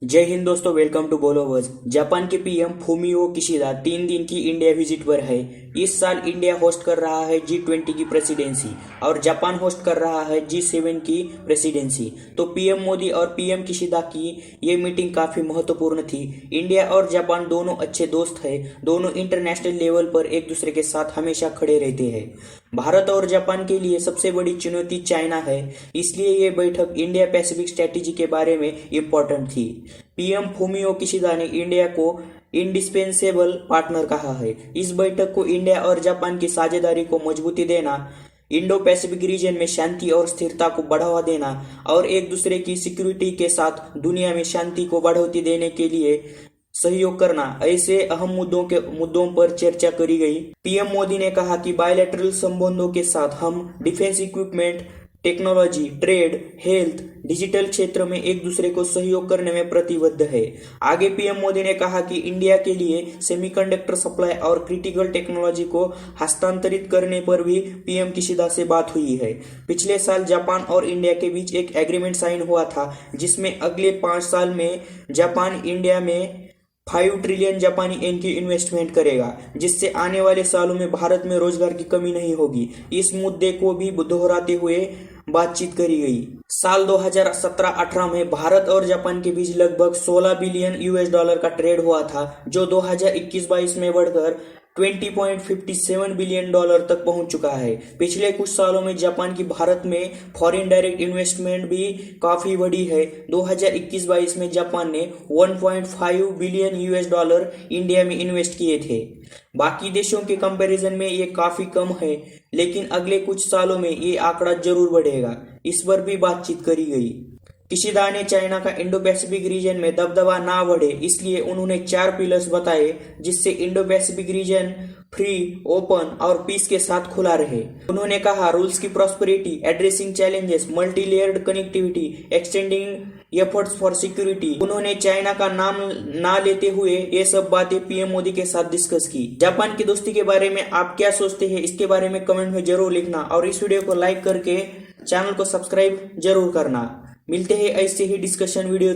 जय हिंद दोस्तों, welcome to बोलोवर्स। Japan के पीएम फूमियो किशिदा 3 दिन की इंडिया विजिट पर है। इस साल इंडिया होस्ट कर रहा है G20 की प्रेसिडेंसी और जापान होस्ट कर रहा है G7 की प्रेसिडेंसी। तो पीएम मोदी और पीएम किशिदा की ये मीटिंग काफी महत्वपूर्ण थी। इंडिया और जापान दोनों अच्छे दोस्त हैं। दोनों इंटरनेशनल लेवल पर एक दूसरे के साथ हमेशा खड़े रहते हैं। भारत और जापान के लिए सबसे बड़ी चुनौती चाइना है, इसलिए ये बैठक इंडिया पैसिफिक स्ट्रेटेजी के बारे में इम्पोर्टेंट थी। पीएम फूमियो किशिदा ने इंडिया को इंडिस्पेंसेबल पार्टनर कहा है। इस बैठक को इंडिया और जापान की साझेदारी को मजबूती देना, इंडो पैसिफिक रीजन में शांति और स्थिरता को बढ़ावा देना और एक दूसरे की सिक्योरिटी के साथ दुनिया में शांति को बढ़ोतरी देने के लिए सहयोग करना, ऐसे अहम मुद्दों पर चर्चा करी गई। पीएम मोदी ने कहा कि बायलैटरल संबंधों के साथ हम defence equipment, technology, trade, health, digital क्षेत्र में एक दूसरे को सहयोग करने में प्रतिबद्ध है। आगे पीएम मोदी ने कहा कि इंडिया के लिए सेमीकंडक्टर सप्लाई और क्रिटिकल टेक्नोलॉजी को हस्तांतरित करने पर भी पीएम किशिदा से बात हुई है। पिछले साल जापान और इंडिया के बीच एक एग्रीमेंट साइन हुआ था, जिसमें अगले 5 साल में जापान इंडिया में 5 ट्रिलियन जापानी येन की इन्वेस्टमेंट करेगा, जिससे आने वाले सालों में भारत में रोजगार की कमी नहीं होगी। इस मुद्दे को भी दोहराते हुए बातचीत करी गई। साल 2017-18 में भारत और जापान के बीच लगभग 16 बिलियन US डॉलर का ट्रेड हुआ था, जो 2021-22 में बढ़कर 20.57 बिलियन डॉलर तक पहुंच चुका है। पिछले कुछ सालों में जापान की भारत में फॉरेन डायरेक्ट इन्वेस्टमेंट भी काफी बढ़ी है। 2021-22 में जापान ने 1.5 बिलियन US डॉलर इंडिया में इन्वेस्ट किए थे। बाकी देशों के कंपैरिजन में ये काफी कम है, लेकिन अगले कुछ सालों में ये आंकड़ा जरूर बढ़ेगा। इस पर भी बातचीत करी गई। किशिदा ने चाइना का इंडो पैसिफिक रीजन में दबदबा ना बढ़े, इसलिए उन्होंने 4 पिलर्स बताए, जिससे Indo Pacific region free, open और पीस के साथ खुला रहे। उन्होंने कहा, रूल्स की prosperity, addressing challenges, multi layered connectivity, extending efforts for security. उन्होंने चाइना का नाम ना लेते हुए ये सब बातें पीएम मोदी के साथ डिस्कस की। जापान की दोस्ती के बारे में आप क्या सोचते हैं, इसके बारे में कमेंट में जरूर लिखना और इस वीडियो को लाइक करके चैनल को सब्सक्राइब जरूर करना। मिलते हैं ऐसे ही डिस्कशन वीडियो